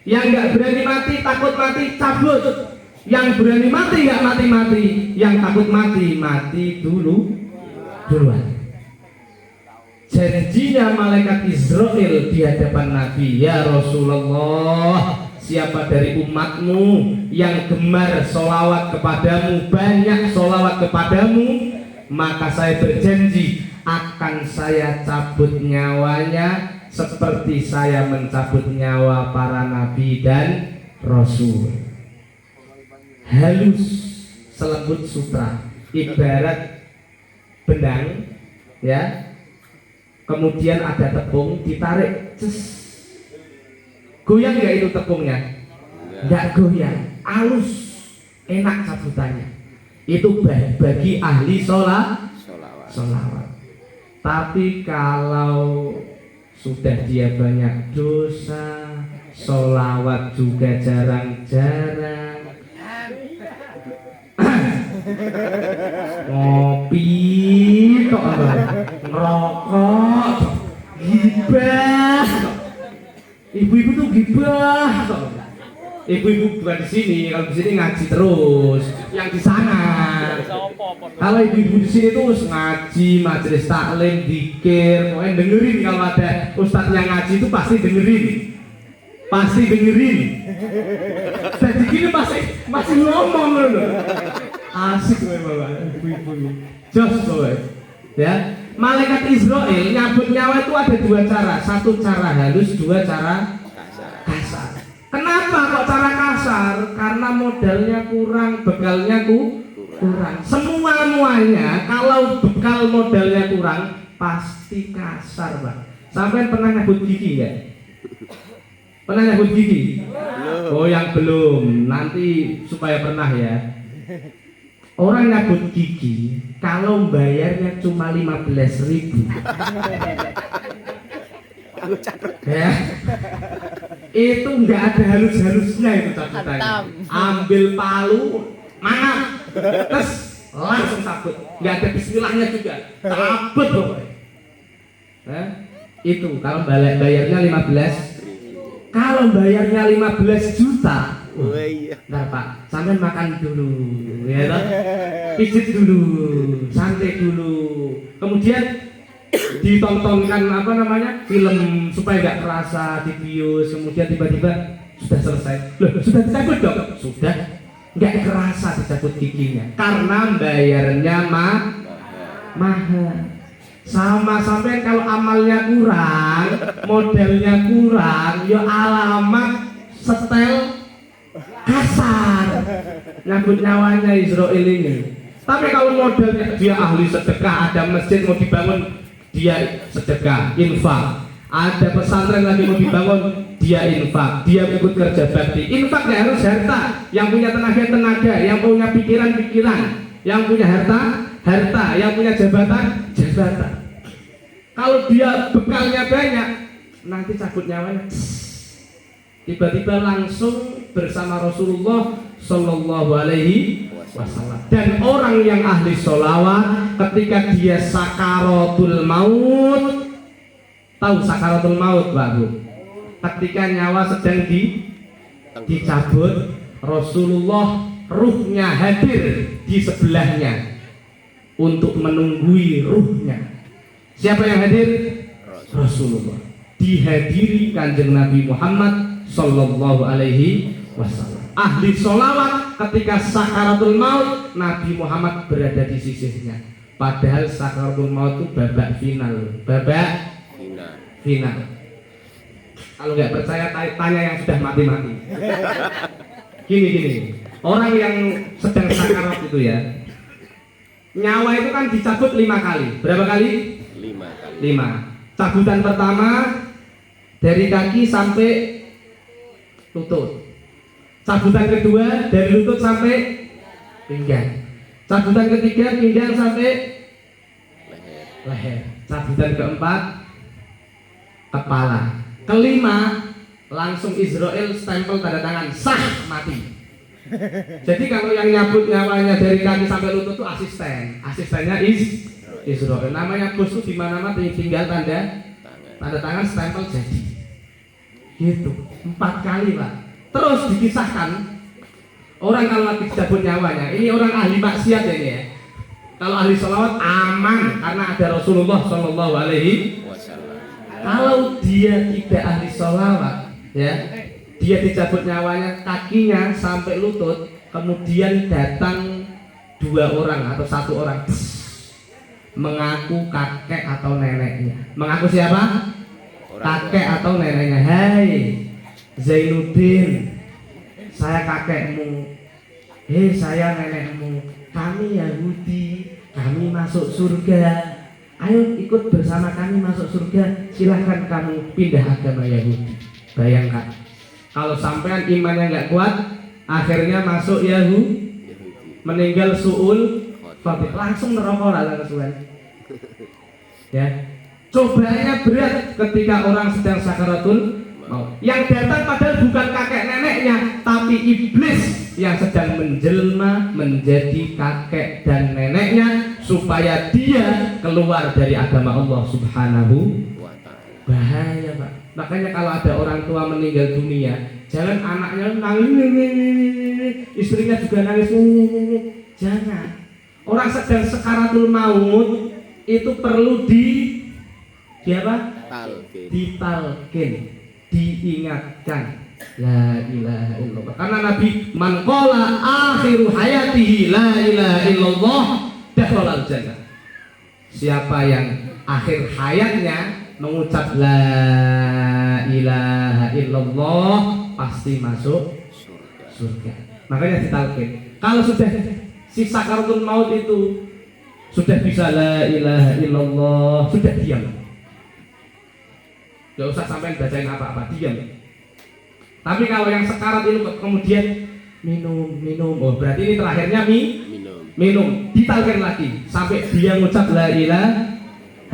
Yang nggak berani mati, takut mati, cabut. Yang berani mati nggak mati. Yang takut mati duluan. Janjinya malaikat Israfil di hadapan Nabi, ya Rasulullah, siapa dari umatmu yang gemar sholawat kepadamu, banyak sholawat kepadamu, maka saya berjanji akan saya cabut nyawanya seperti saya mencabut nyawa para nabi dan rasul. Halus selembut sutra, ibarat benang, ya. Kemudian ada tepung, ditarik, goyang nggak itu tepungnya? Nggak goyang, halus, enak cabutannya. Itu bagi ahli sholawat. Tapi kalau sudah dia banyak dosa, sholawat juga jarang-jarang, ngopi kok, ngerokok, gibah. Ibu-ibu tuh gibah. Ibu-ibu bukan di sini, kalau di sini ngaji terus. Yang di sana. Kalau ibu-ibu di sini tuh ngaji, majelis taklim, zikir, pokoknya dengerin. Kalau ada ustadz yang ngaji itu pasti dengerin. Jadi gini masih ngomong loh. Asik memang ibu-ibu. Jos boy. Ya, malaikat Israfil nyabut nyawa itu ada dua cara. Satu cara halus, dua cara kasar. Kenapa kok cara kasar? Karena modalnya kurang, bekalnya kurang. Semuanya kalau bekal modalnya kurang pasti kasar, Bang. Sampai pernah nyabut gigi ya? Pernah nyabut gigi? Oh, yang belum. Nanti supaya pernah ya. Orang nyabut gigi kalau bayarnya cuma 15.000, ya, itu nggak ada halus-halusnya itu cabutannya. Ambil palu, mangap, terus langsung cabut, nggak ada bismillahnya juga, cabut pokoknya. Itu kalau bayarnya 15. Kalau bayarnya 15 juta, nah Pak, sampai makan dulu, ya toh? Pijit dulu, santai dulu, kemudian ditontonkan film supaya nggak kerasa, dibius, kemudian tiba-tiba sudah selesai. Loh, sudah dicabut dong? Sudah, nggak kerasa dicabut giginya karena bayarnya mahal. Sama sampai kalau amalnya kurang, modalnya kurang, ya alamat setel kasar, nyabut nyawanya Israfil ini. Tapi kalau modalnya dia ahli sedekah, ada masjid mau dibangun, dia sedekah, infak. Ada pesantren lagi mau dibangun, dia infak. Dia ikut kerja bakti. Infak nggak harus harta, yang punya tenaga, yang punya pikiran, yang punya harta, yang punya jabatan. Kalau dia bekalnya banyak, nanti cabut nyawanya tiba-tiba langsung bersama Rasulullah Shallallahu Alaihi Wasallam. Dan orang yang ahli sholawat ketika dia sakaratul maut, tahu sakaratul maut Pak Bu? Ketika nyawa sedang dicabut, Rasulullah ruhnya hadir di sebelahnya untuk menunggui ruhnya. Siapa yang hadir? Rasulullah. Dihadiri Kanjeng Nabi Muhammad Sallallahu Alaihi Wasallam. Ahli sholawat ketika sakaratul maut, Nabi Muhammad berada di sisinya. Padahal sakaratul maut itu babak final. Babak final. Kalau nggak percaya tanya yang sudah mati-mati. Gini. Orang yang sedang sakarat itu ya, nyawa itu kan dicabut 5 kali. Berapa kali? 5 kali. 5. Cabutan pertama dari kaki sampai lutut. Cabutan kedua dari lutut sampai pinggang. Cabutan ketiga pinggang sampai leher. Cabutan keempat kepala. Kelima langsung Israel stempel tanda tangan sah mati. Jadi kalau yang nyabut nyawanya dari kaki sampai lutut itu asistennya Israel. Namanya bos itu di mana-mana tinggal tanda tangan stempel jadi. Gitu. 4 kali Pak. Terus dikisahkan orang kalau lagi dicabut nyawanya, ini orang ahli maksiat ini ya. Kalau ahli sholawat aman karena ada Rasulullah Shallallahu Alaihi Wasallam. Kalau dia tidak ahli sholawat, ya, dia dicabut nyawanya kakinya sampai lutut, kemudian datang 2 orang atau 1 orang mengaku kakek atau neneknya. Mengaku siapa? Kakek atau neneknya. Hai Zainuddin, saya kakekmu. Hei saya nenekmu. Kami Yahudi, kami masuk surga. Ayo ikut bersama kami masuk surga. Silahkan kamu pindah agama Yahudi. Bayangkan, kalau sampean imannya nggak kuat, akhirnya masuk Yahudi, meninggal suul khotimah, langsung neraka langsung. Ya, cobaannya berat ketika orang sedang sakaratul maut. Yang datang padahal bukan kakek neneknya, tapi iblis yang sedang menjelma menjadi kakek dan neneknya supaya dia keluar dari agama Allah Subhanahu wa ta'ala. Bahaya Pak. Makanya kalau ada orang tua meninggal dunia, jangan anaknya nangis, istrinya juga nangis, jangan. Orang sedang sakaratul maut itu perlu ditalkin, diingatkan la ilaha illallah. Karena Nabi man qala akhiru hayatihi la ilaha illallah dakhalal jannah. Siapa yang akhir hayatnya mengucap la ilaha illallah pasti masuk surga. Makanya ditalkin. Kalau sudah si sakaratul maut itu sudah bisa la ilaha illallah, sudah diam. Gak usah sampai bacain apa-apa, diam. Tapi kalau yang sekarat itu kemudian minum, oh berarti ini terakhirnya minum, ditalkan lagi sampai dia mengucap la ilaha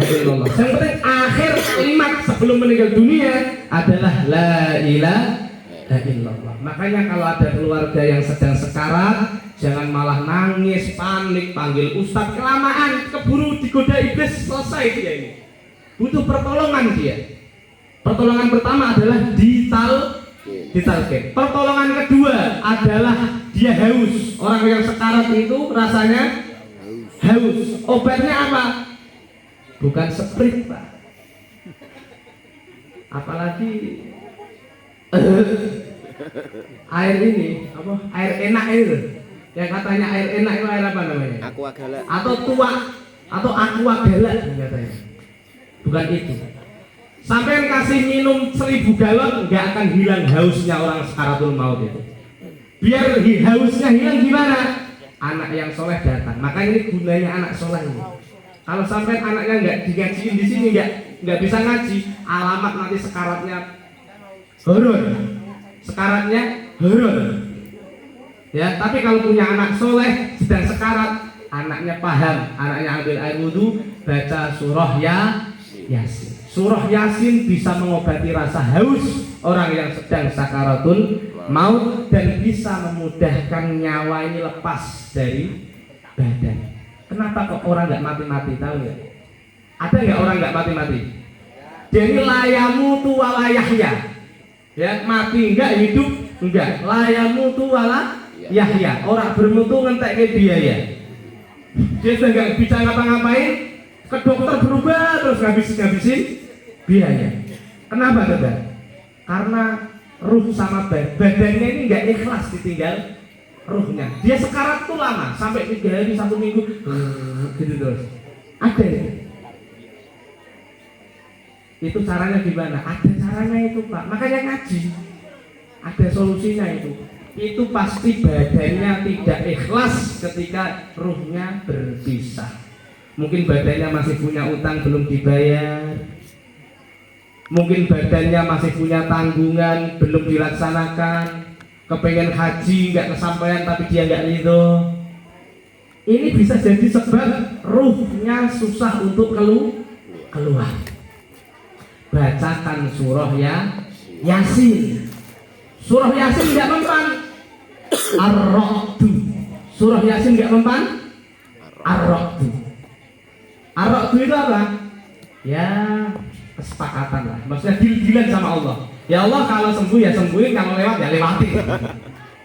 illallah. Yang penting akhir kalimat sebelum meninggal dunia adalah la ilaha illallah. Makanya kalau ada keluarga yang sedang sekarat, jangan malah nangis, panik, panggil ustadz, kelamaan, keburu digoda iblis, selesai dia ini. Butuh pertolongan dia. Pertolongan pertama adalah ditalkin. Pertolongan kedua adalah dia haus. Orang yang sekarat itu rasanya haus. Obatnya apa? Bukan sprit Pak. Apalagi air ini, apa? Air enak itu. Yang katanya air enak itu air apa namanya? Aqua galak. Atau tua atau aqua galak katanya. Bukan itu. Sampai kasih minum 1000 galon nggak akan hilang hausnya orang sakaratul maut itu. Biar hausnya hilang gimana? Anak yang soleh datang. Makanya ini gunanya anak soleh ini. Kalau sampai anaknya nggak digajiin di sini nggak bisa ngaji, alamat nanti sekaratnya horor. Sekaratnya horor. Ya, tapi kalau punya anak soleh sedang sekarat, anaknya paham, anaknya ambil air wudhu, baca surah Yasin. Surah Yasin bisa mengobati rasa haus orang yang sedang sakaratul maut dan bisa memudahkan nyawa ini lepas dari badan. Kenapa kok orang nggak mati-mati, tahu nggak? Ada nggak orang nggak mati-mati? Jadi layamu tu walayahya, ya mati enggak, hidup enggak. Layamu tu walayahya, orang bermutu ngentek biaya. Dia sudah nggak bisa ngapa-ngapain, ke dokter berubah terus ngabisin biaya. Kenapa saudara? Karena ruh sama badannya ini nggak ikhlas ditinggal ruhnya. Dia sekarat tuh lama, sampai 3 hari 1 minggu gitu terus. Ada ya? Itu caranya gimana? Ada caranya itu Pak. Makanya ngaji. Ada solusinya itu. Itu pasti badannya tidak ikhlas ketika ruhnya berpisah. Mungkin badannya masih punya utang belum dibayar. Mungkin badannya masih punya tanggungan belum dilaksanakan. Kepengen haji nggak kesampaian tapi dia nggak ridho. Ini bisa jadi sebab ruhnya susah untuk keluar. Bacakan surah Yasin. Surah Yasin nggak mempan. Ar-Ra'du. Surah Yasin nggak mempan. Ar-Ra'du. Ar-Ra'du itu apa? Ya kesepakatan lah. Maksudnya deal-dealan sama Allah. Ya Allah kalau sembuh ya sembuhin, kalau lewat ya lewatin.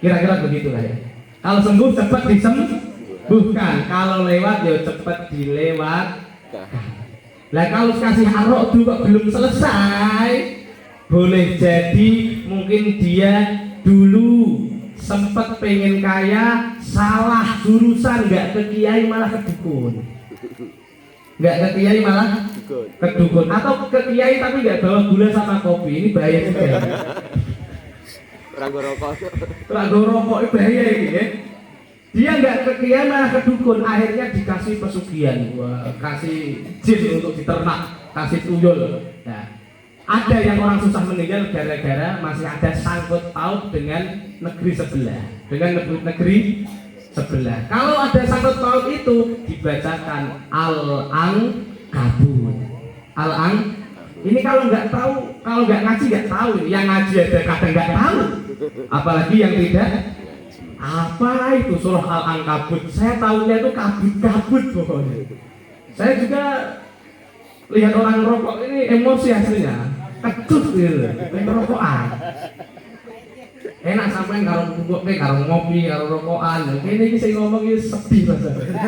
Kira-kira begitulah ya. Kalau sembuh cepat disembuhkan, kalau lewat ya cepat dilewatkan. Lah kalau kasih arok juga belum selesai, boleh jadi mungkin dia dulu sempat pengen kaya, salah jurusan, nggak ke kiai malah ke dukun, nggak ke kiai malah ke dukun, atau ke kiai tapi nggak bawa gula sama kopi. Ini bahaya juga. Ragu rokok. Ragu rokok itu bahaya ini ya. Dia nggak ke kiai malah ke dukun, akhirnya dikasih pesugihan, kasih jin untuk diternak, kasih tuyul. Nah, ada yang orang susah meninggal gara-gara masih ada sangkut paut dengan negeri sebelah, dengan negeri sebelah. Kalau ada sangkut paut itu dibacakan Al-Ankabut. Ini kalau nggak tahu, kalau nggak ngaji nggak tahu. Yang ngaji ada kadang nggak tahu, apalagi yang tidak. Apa itu surah Al-Ankabut? Saya tahunya itu kabut-kabut pokoknya. Saya juga lihat orang rokok ini emosi aslinya, kecut gitu, pengen rokokan. Enak sampai karo bubuk, karo ngopi, karo rokokan. Ini saya ngomong ini sedih rasanya.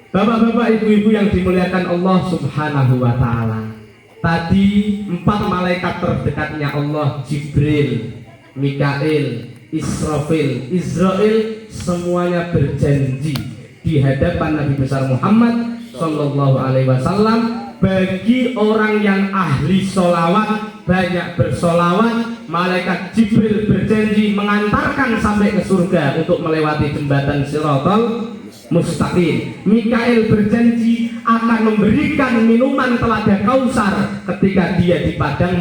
Bapak-bapak, ibu-ibu yang dimuliakan Allah Subhanahu wa Ta'ala. Tadi 4 malaikat terdekatnya Allah, Jibril, Mikail, Israfil, Israel, semuanya berjanji di hadapan Nabi besar Muhammad Sallallahu Alaihi Wasallam, bagi orang yang ahli sholawat, banyak bersolawat, malaikat Jibril berjanji mengantarkan sampai ke surga untuk melewati jembatan Shiratal Mustaqim. Mikail berjanji akan memberikan minuman telaga Kausar ketika dia di padang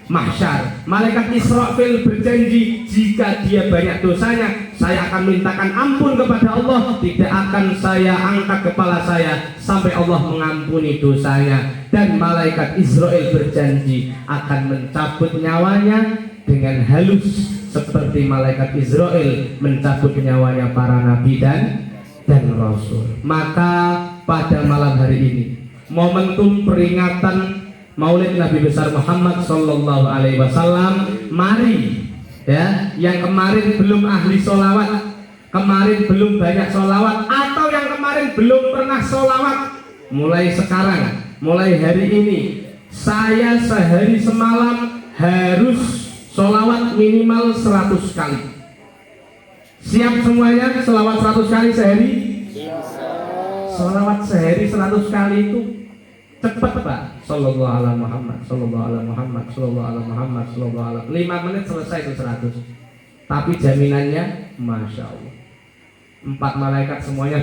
mahsyar. Malaikat Israfil berjanji jika dia banyak dosanya, saya akan mintakan ampun kepada Allah, tidak akan saya angkat kepala saya sampai Allah mengampuni dosanya. Dan malaikat Israel berjanji akan mencabut nyawanya dengan halus seperti malaikat Israel mencabut nyawanya para nabi dan rasul. Maka pada malam hari ini, momentum peringatan Maulid Nabi besar Muhammad Sallallahu Alaihi Wasallam, mari ya, yang kemarin belum ahli sholawat, kemarin belum banyak sholawat, atau yang kemarin belum pernah sholawat, mulai sekarang, mulai hari ini, saya sehari semalam harus sholawat minimal 100 kali. Siap semuanya sholawat 100 kali sehari? Sholawat sehari 100 kali itu cepat Pak. Sallallahu ala Muhammad, sallallahu ala Muhammad, sallallahu ala Muhammad, sallallahu ala. 5 menit selesai itu 100. Tapi jaminannya Masya Allah, 4 malaikat semuanya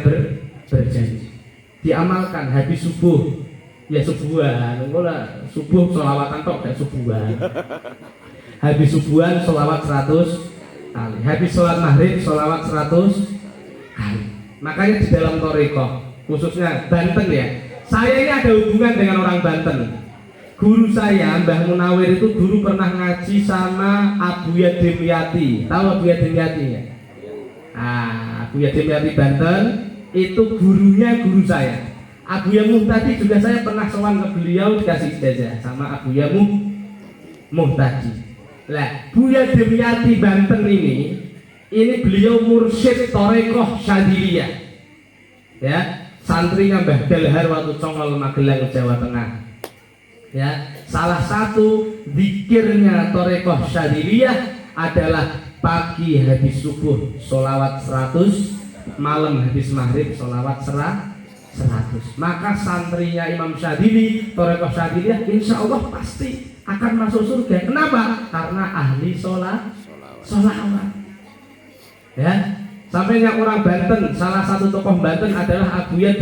berjanji. Diamalkan habis subuh, ya subuhan, subuh sholawatan tok gak subuhan. Habis subuhan sholawat 100 kali. Habis sholat maghrib sholawat 100 kali. Makanya di dalam thariqah, khususnya Banten ya, Saya ini ada hubungan dengan orang Banten. Guru saya, Mbah Munawir itu dulu pernah ngaji sama Abuya Dimyati. Tahu Abuya Dimyati ya? Abuya Dimyati Banten itu gurunya guru saya. Abuya Muhtadi juga saya pernah sowan ke beliau dikasih ijazah sama Abuya Muhtadi. Lah, Buya Dimyati Banten ini beliau mursyid Thorekoh Syadiliyah. Ya, santrinya Mbah Dalhar waktu Congol Magelang Jawa Tengah. Ya, salah satu zikirnya Thorekoh Syadiliyah adalah pagi habis subuh sholawat 100, malam habis maghrib sholawat 100. Maka santrinya Imam Syadili, Thorekoh Syadiliyah, insya Allah pasti akan masuk surga. Kenapa? Karena ahli sholawat. Ya, sampainya orang Banten, salah satu tokoh Banten adalah Abuya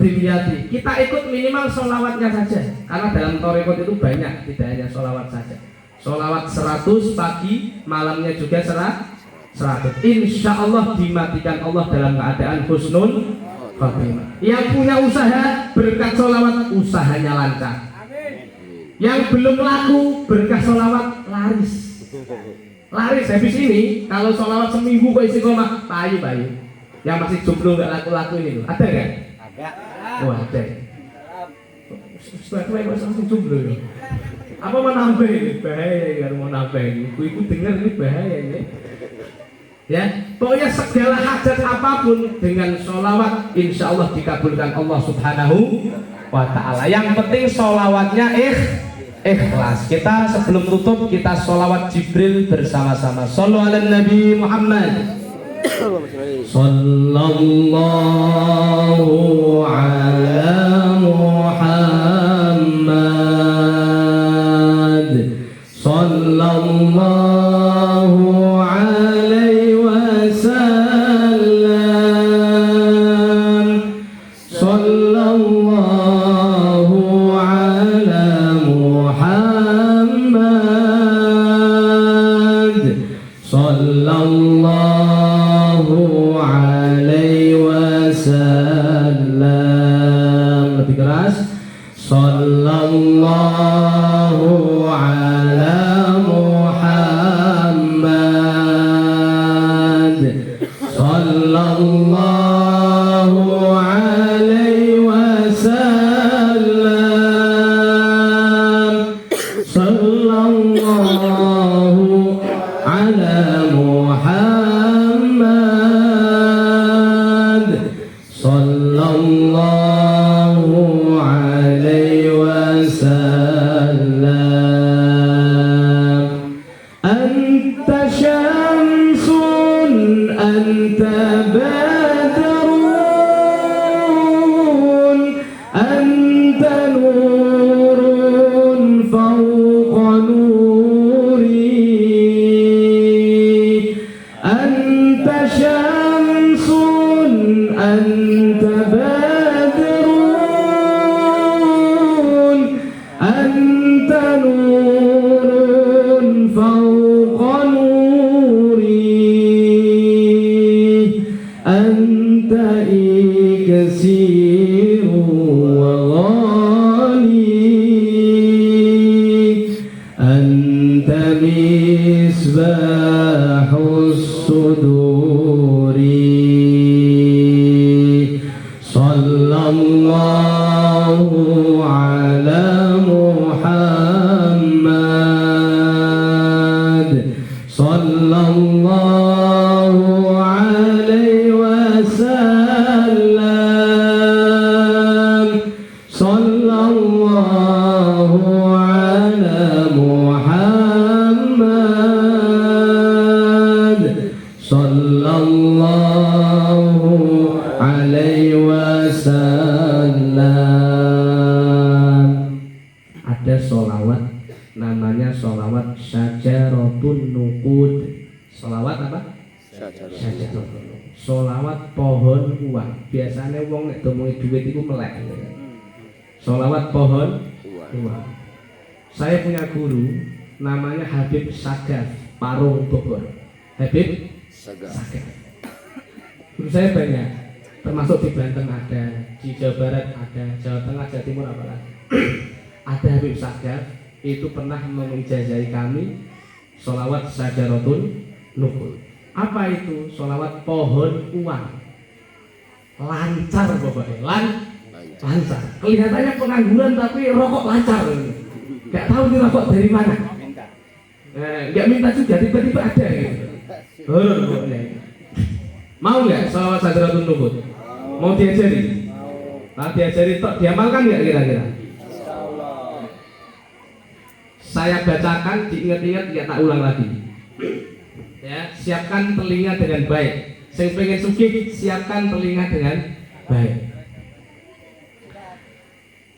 Dimyati. Kita ikut minimal sholawatnya saja, karena dalam Thorekoh itu banyak, tidak hanya sholawat saja. Sholawat 100 pagi, malamnya juga 100. Insya Allah dimatikan Allah dalam keadaan husnul khotimah. Yang punya usaha berkat sholawat usahanya lancar. Yang belum laku berkah sholawat laris. Habis ini kalau sholawat seminggu kok isi koma payu. Yang masih jomblo nggak laku-laku ini loh. Ada nggak? Ada. Oh ada. Setelah itu masih jomblo ya. Apa mau nambah ini? Bahaya kalau mau nambah ini. Ibu dengar ini bahaya ini. Ya, pokoknya segala hajat apapun dengan sholawat insya Allah dikabulkan Allah Subhanahu wa Ta'ala. Yang penting sholawatnya ikhlas. Kita sebelum tutup kita sholawat Jibril bersama-sama. Shallu ala Nabi Muhammad. Sallallahu ala Muhammad. Sallallahu alaihi wasallam. Sallallahu ala Muhammad. Sallallahu alaihi wasallam. Lebih keras. Sallallahu ala Muhammad. Sallallahu alaihi wasallam. Sallallahu ala Muhammad. Sallallahu alaihi wasallam. Anta syamsun anta badrun anta nurun fawqa nuri anta syamsun anta badrun anta nurun fawqa nuri anta iksiru wa ghali anta misbahus suduri. Sallallahu ala Muhammad. Sallallahu alaihi wasallam. Sallallahu ala Muhammad. Sallallahu alaihi wasallam. Ada sholawat namanya sholawat Syajaratun Nuqud. Sholawat apa? Syajaratun Nuqud. Sholawat pohon uang. Biasanya wong nek domongi duit itu melek. Sholawat pohon uang. Saya punya guru namanya Habib Sagaf Parung Bogor. Habib Sagaf. Guru saya banyak. termasuk di Banten ada, di Jawa Barat ada, Jawa Tengah, Jawa Timur apalagi. Ada Habib Sagaf itu pernah mengijazahi kami sholawat Syajaratul Nukhul. Apa itu? Sholawat pohon uang. Lancar pokoknya, lancar. Kelihatannya pengangguran tapi rokok lancar. Gak tahu ini rokok dari mana. Gak minta juga, tiba-tiba ada gitu. Mau nggak sholawat Syajaratul Nukhul? Mau diajari? Nah, diajari tok, diamalkan nggak kira-kira? Saya bacakan, diingat-ingat, ya tak ulang lagi. Ya, siapkan telinga dengan baik. Yang pengen sugih, siapkan telinga dengan baik.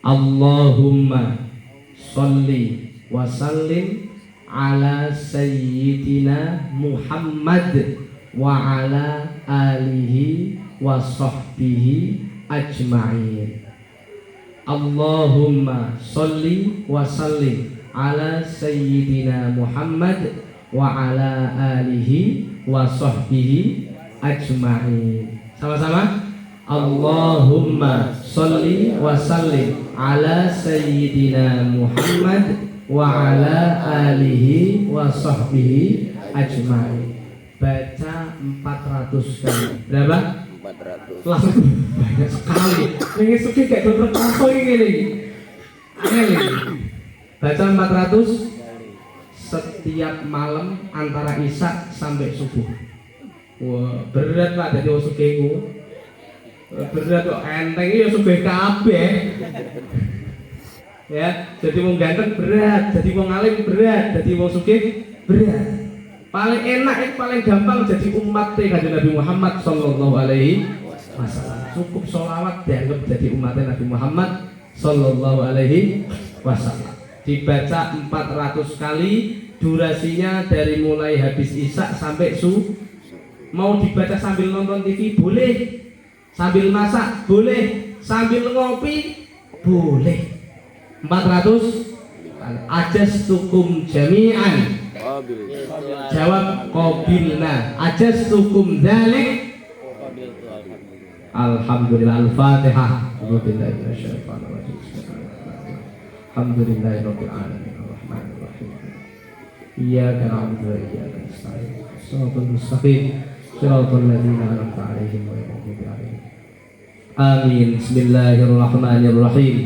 Allahumma sholli wa sallim ala sayyidina Muhammad wa ala alihi wa sahbihi ajma'in. Allahumma sholli wa sallim ala sayyidina Muhammad wa ala alihi wa sahbihi ajma'in. Sama-sama. Allahumma sholli wa sallim ala sayyidina Muhammad wa ala alihi wa sahbihi ajma'in. Baca 400 kali. Berapa? 400. Langsung banyak sekali. Ini suki kayak dokter Kato ini. Ini. Baca 400 setiap malam antara isya sampai subuh. Wah, berat Pak dadi wong sugihku. Berat kok enteng ya sugih kabeh. Ya, jadi wong ganteng berat, jadi wong alim berat, jadi wong sugih berat. Paling enak paling gampang jadi umat Kanjeng Nabi Muhammad sallallahu alaihi wasallam. Cukup sholawat dianggap jadi umat Nabi Muhammad sallallahu alaihi wasallam. Dibaca 400 kali, durasinya dari mulai habis isya sampai mau dibaca sambil nonton TV boleh, sambil masak boleh, sambil ngopi boleh. 400 ajastukum jami'an. Jawab qabilna. Ajastukum dzalik. Alhamdulillah. Al-Fatihah. Alhamdulillahirabbil alamin arrahmanir rahim. Iyyaka na'budu wa iyyaka nasta'in. Shiratal mustaqim. Shiratal ladzina an'amta 'alaihim ghairil maghdubi 'alaihim. Amin. Bismillahirrahmanirrahim.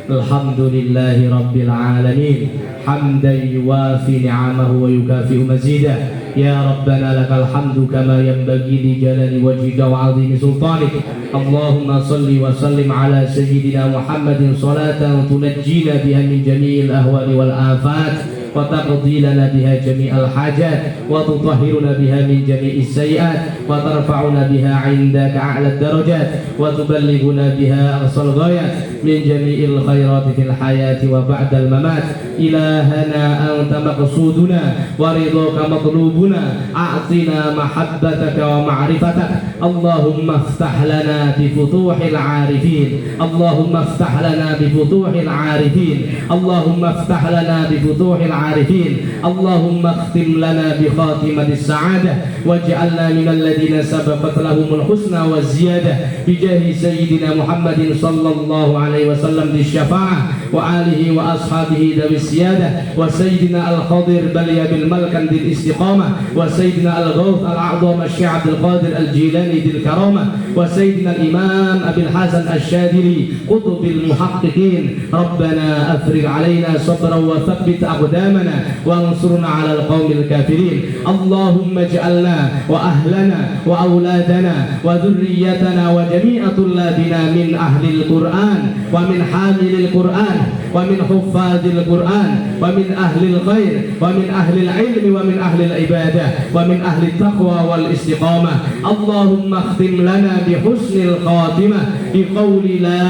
Alhamdulillahi rabbil alamin. Hamdan yuwafi ni'amahu wa yukafi'u mazidah. Ya Rabbana lakal hamdu kama yanbaghi li jalali wajhika wa 'azimi sultanik. Allahumma salli wa sallim ala sayyidina Muhammadin salatan tunajjina biha min jami'il ahwali wal afat wa taqdi lana biha jami'al hajat wa tutahhiruna biha min jami'is sayyi'at wa tarfa'una biha 'indaka a'la darajat wa tuballighuna biha aqsal ghayat min jami'il khairati fil hayati wa ba'dal mamat. Ilahana anta maqsuduna wa ridhaka matlubuna a'tina mahabbataka wa ma'rifatak. Allahumma iftah lana bi futuhil 'arifin. Allahumma iftah lana bi futuhil 'arifin. Allahumma iftah lana bi futuhil 'arifin. Allahumma ikhtim lana bi khatimatis sa'adah waj'alna minal ladzina sabaqat lahumul husna wa ziyadah bi jahi sayyidina Muhammadin sallallahu alaihi wasallam di syafa'ah wa alihi wa ashabihi dawi siyadah wa sayyidina al-Qadir baliya bil malkan dil istiqamah wa sayyidina al-Ghawth al-A'zam al-Syekh Abdul Qadir al-Jilani dil karamah wa sayyidina al-Imam Abil Hasan al-Syadili qutubil muhaqqiqin. Rabbana afrigh alaina sabran wa thabbit aqdamana wa ansurna ala al-qawmil kafirin. Allahumma ij'alna wa ahlana wa auladana wa dhurriyyatana wa jami'a tullabina min ahli al-Qur'an wa min hamilil Qur'an wa min huffazil Qur'an wa min ahli al-khair wa min ahli al-ilmi wa min ahli al-ibadah wa min ahli taqwa wal istiqamah. Allahumma khtim lana bi husnil khatimah bi qawli la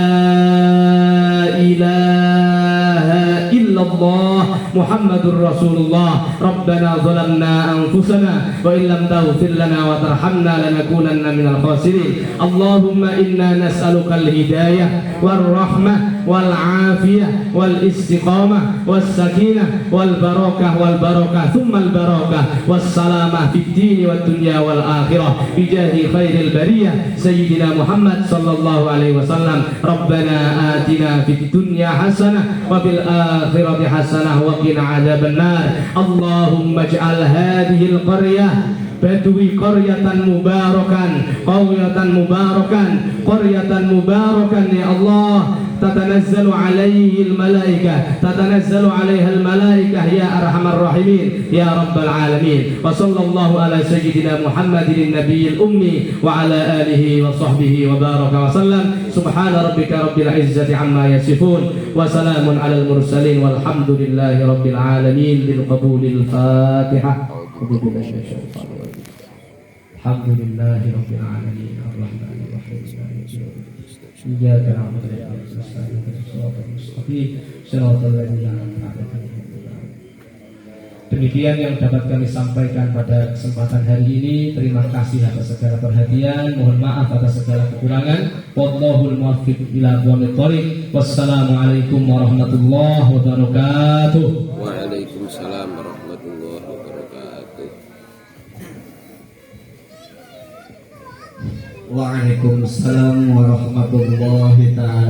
ilaha illallah Muhammadur Rasulullah. Rabbana zalamna anfusana wa illam taghfir lana wa tarhamna lanakunanna minal khasirin. Allahumma inna nas'aluka al-hidayah war rahmah wal afiyah wal istiqamah was sakinah wal barakah thumma al barakah was salamah fid din wad dunya wal akhirah bi jahi khairil bariyah sayyidina Muhammad sallallahu alaihi wasallam. Rabbana atina fid dunya hasanah wa fil akhirati hasanah wa qina adzabannar. Allahumma ij'al hadhihi al qaryah badwi qaryatan mubarakan ya Allah. Tatanazzalu alaihi al-malaikah ya arhamar rahimin ya rabbal alamin. Wa sallallahu ala sayyidina Muhammadin nabiyil ummi wa ala alihi wa sahbihi wa baraka wa sallam. Subhana rabbika rabbil izzati amma yasifun wa salamun alal mursalin walhamdulillahi rabbil alamin. Bil qabulil Fatihah. Alhamdulillahi rabbil alamin arrahmanir rahim iyyaka na'budu wa iyyaka nasta'in ihdinas siratal mustaqim siratal ladzina an'amta 'alaihim. Demikian yang dapat kami sampaikan pada kesempatan hari ini. Terima kasih atas segala perhatian. Mohon maaf atas segala kekurangan. Wallahul muwaffiq ila aqwamit thoriq. Wassalamualaikum warahmatullahi wabarakatuh. Waalaikumsalam warahmatullahi wabarakatuh. Waalaikumsalam warahmatullahi ta'ala